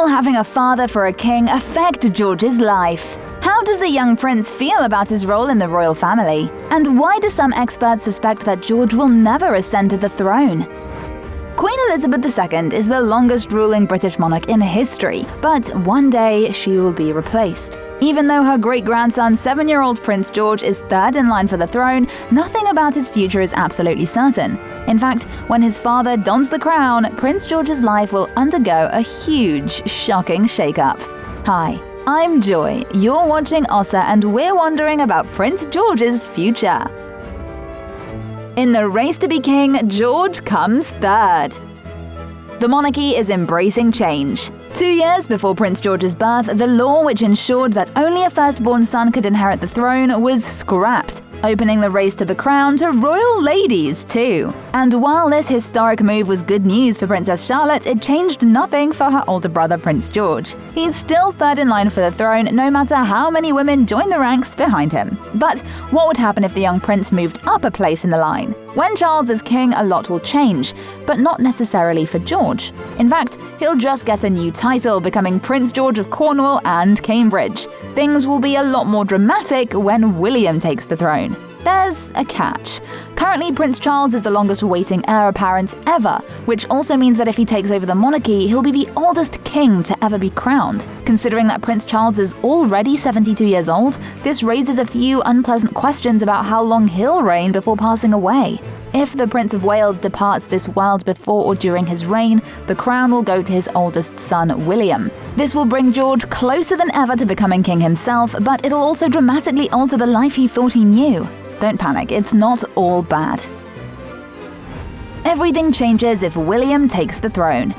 will having a father for a king affect George's life? How does the young prince feel about his role in the royal family? And why do some experts suspect that George will never ascend to the throne? Queen Elizabeth II is the longest ruling British monarch in history, but one day she will be replaced. Even though her great-grandson, 7-year-old Prince George, is third in line for the throne, nothing about his future is absolutely certain. In fact, when his father dons the crown, Prince George's life will undergo a huge, shocking shake-up. Hi, I'm Joy, you're watching OSSA, and we're wondering about Prince George's future. In the race to be king, George comes third. The monarchy is embracing change. 2 years before Prince George's birth, the law which ensured that only a firstborn son could inherit the throne was scrapped, opening the race to the crown to royal ladies too. And while this historic move was good news for Princess Charlotte, it changed nothing for her older brother Prince George. He's still third in line for the throne, no matter how many women join the ranks behind him. But what would happen if the young prince moved up a place in the line? When Charles is king, a lot will change, but not necessarily for George. In fact, he'll just get a new title, becoming Prince George of Cornwall and Cambridge. Things will be a lot more dramatic when William takes the throne. There's a catch. Currently, Prince Charles is the longest-waiting heir apparent ever, which also means that if he takes over the monarchy, he'll be the oldest king to ever be crowned. Considering that Prince Charles is already 72 years old, this raises a few unpleasant questions about how long he'll reign before passing away. If the Prince of Wales departs this world before or during his reign, the crown will go to his oldest son, William. This will bring George closer than ever to becoming king himself, but it'll also dramatically alter the life he thought he knew. Don't panic, it's not all bad. Everything changes if William takes the throne.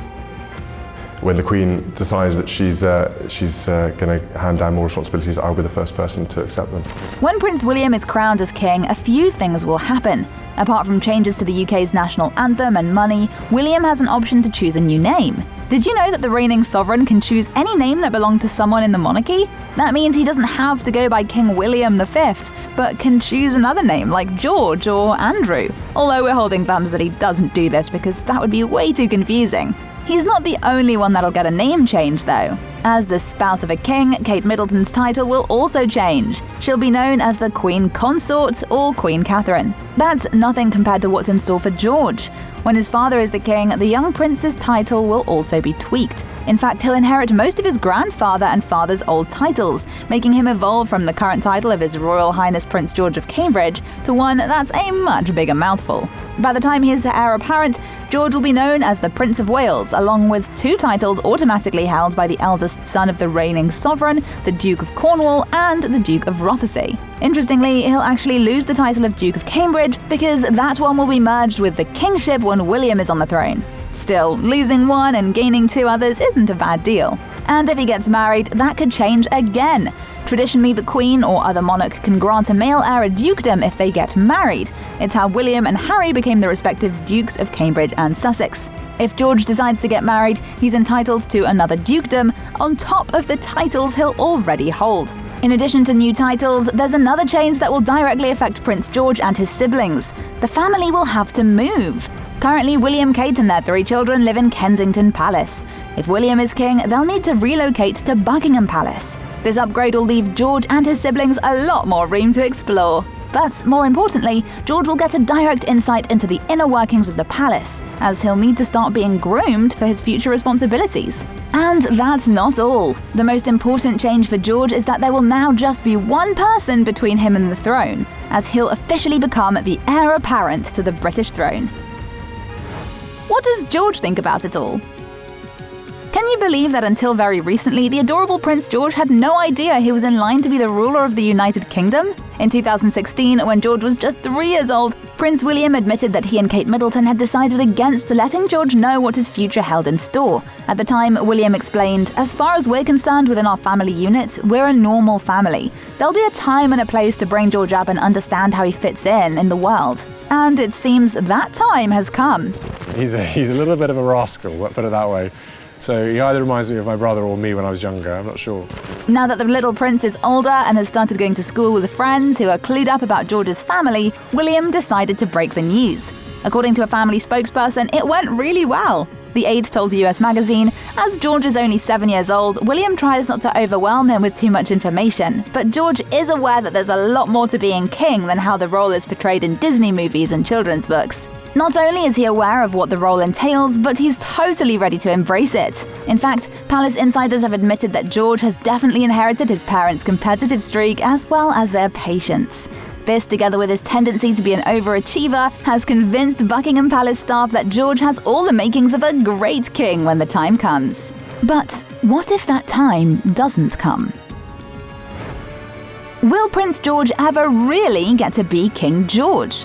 When the Queen decides that she's going to hand down more responsibilities, I'll be the first person to accept them. When Prince William is crowned as king, a few things will happen. Apart from changes to the UK's national anthem and money, William has an option to choose a new name. Did you know that the reigning sovereign can choose any name that belonged to someone in the monarchy? That means he doesn't have to go by King William V, but can choose another name like George or Andrew. Although we're holding thumbs that he doesn't do this because that would be way too confusing. He's not the only one that'll get a name change, though. As the spouse of a king, Kate Middleton's title will also change. She'll be known as the Queen Consort or Queen Catherine. That's nothing compared to what's in store for George. When his father is the king, the young prince's title will also be tweaked. In fact, he'll inherit most of his grandfather and father's old titles, making him evolve from the current title of His Royal Highness Prince George of Cambridge to one that's a much bigger mouthful. By the time he's heir apparent, George will be known as the Prince of Wales, along with 2 titles automatically held by the eldest son of the reigning sovereign, the Duke of Cornwall and the Duke of Rothesay. Interestingly, he'll actually lose the title of Duke of Cambridge because that one will be merged with the kingship when William is on the throne. Still, losing one and gaining 2 others isn't a bad deal. And if he gets married, that could change again. Traditionally, the Queen or other monarch can grant a male heir a dukedom if they get married. It's how William and Harry became the respective Dukes of Cambridge and Sussex. If George decides to get married, he's entitled to another dukedom on top of the titles he'll already hold. In addition to new titles, there's another change that will directly affect Prince George and his siblings. The family will have to move. Currently, William, Kate and their 3 children live in Kensington Palace. If William is king, they'll need to relocate to Buckingham Palace. This upgrade will leave George and his siblings a lot more room to explore. But more importantly, George will get a direct insight into the inner workings of the palace, as he'll need to start being groomed for his future responsibilities. And that's not all. The most important change for George is that there will now just be one person between him and the throne, as he'll officially become the heir apparent to the British throne. What does George think about it all? Can you believe that until very recently, the adorable Prince George had no idea he was in line to be the ruler of the United Kingdom? In 2016, when George was just 3 years old, Prince William admitted that he and Kate Middleton had decided against letting George know what his future held in store. At the time, William explained, "As far as we're concerned within our family unit, we're a normal family. There'll be a time and a place to bring George up and understand how he fits in the world." And it seems that time has come. He's a little bit of a rascal, let's put it that way. So he either reminds me of my brother or me when I was younger, I'm not sure. Now that the little prince is older and has started going to school with friends who are clued up about George's family, William decided to break the news. According to a family spokesperson, it went really well. The aide told US Magazine, "As George is only 7 years old, William tries not to overwhelm him with too much information, but George is aware that there's a lot more to being king than how the role is portrayed in Disney movies and children's books." Not only is he aware of what the role entails, but he's totally ready to embrace it. In fact, palace insiders have admitted that George has definitely inherited his parents' competitive streak as well as their patience. This, together with his tendency to be an overachiever, has convinced Buckingham Palace staff that George has all the makings of a great king when the time comes. But what if that time doesn't come? Will Prince George ever really get to be King George?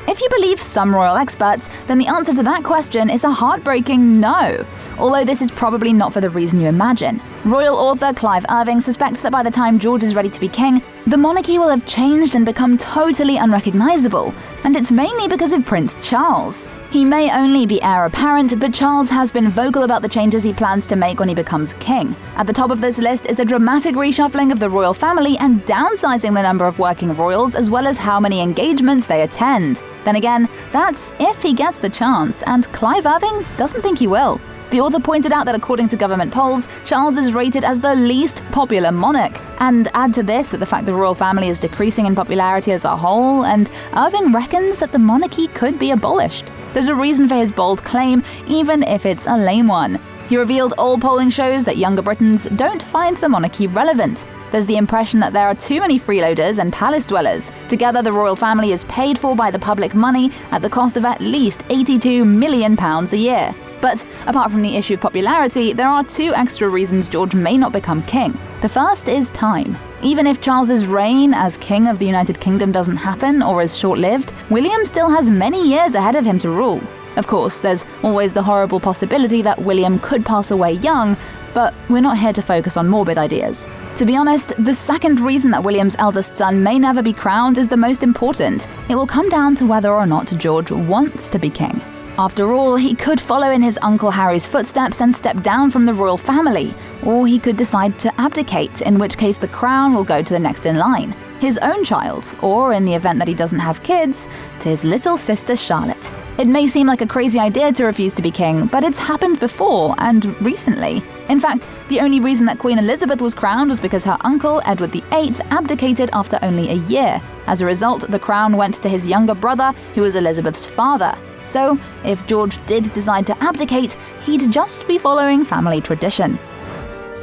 If you believe some royal experts, then the answer to that question is a heartbreaking no. Although this is probably not for the reason you imagine. Royal author Clive Irving suspects that by the time George is ready to be king, the monarchy will have changed and become totally unrecognizable, and it's mainly because of Prince Charles. He may only be heir apparent, but Charles has been vocal about the changes he plans to make when he becomes king. At the top of this list is a dramatic reshuffling of the royal family and downsizing the number of working royals as well as how many engagements they attend. Then again, that's if he gets the chance, and Clive Irving doesn't think he will. The author pointed out that according to government polls, Charles is rated as the least popular monarch. And add to this that the fact the royal family is decreasing in popularity as a whole, and Irving reckons that the monarchy could be abolished. There's a reason for his bold claim, even if it's a lame one. He revealed all polling shows that younger Britons don't find the monarchy relevant. There's the impression that there are too many freeloaders and palace dwellers. Together, the royal family is paid for by the public money at the cost of at least £82 million a year. But apart from the issue of popularity, there are two extra reasons George may not become king. The first is time. Even if Charles's reign as King of the United Kingdom doesn't happen or is short-lived, William still has many years ahead of him to rule. Of course, there's always the horrible possibility that William could pass away young, but we're not here to focus on morbid ideas. To be honest, the second reason that William's eldest son may never be crowned is the most important. It will come down to whether or not George wants to be king. After all, he could follow in his Uncle Harry's footsteps and step down from the royal family, or he could decide to abdicate, in which case the crown will go to the next in line, his own child, or in the event that he doesn't have kids, to his little sister Charlotte. It may seem like a crazy idea to refuse to be king, but it's happened before, and recently. In fact, the only reason that Queen Elizabeth was crowned was because her uncle, Edward VIII, abdicated after only a year. As a result, the crown went to his younger brother, who was Elizabeth's father. So, if George did decide to abdicate, he'd just be following family tradition.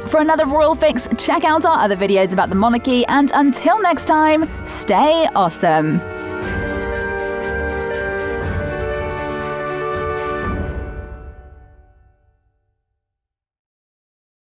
For another royal fix, check out our other videos about the monarchy, and until next time, stay awesome!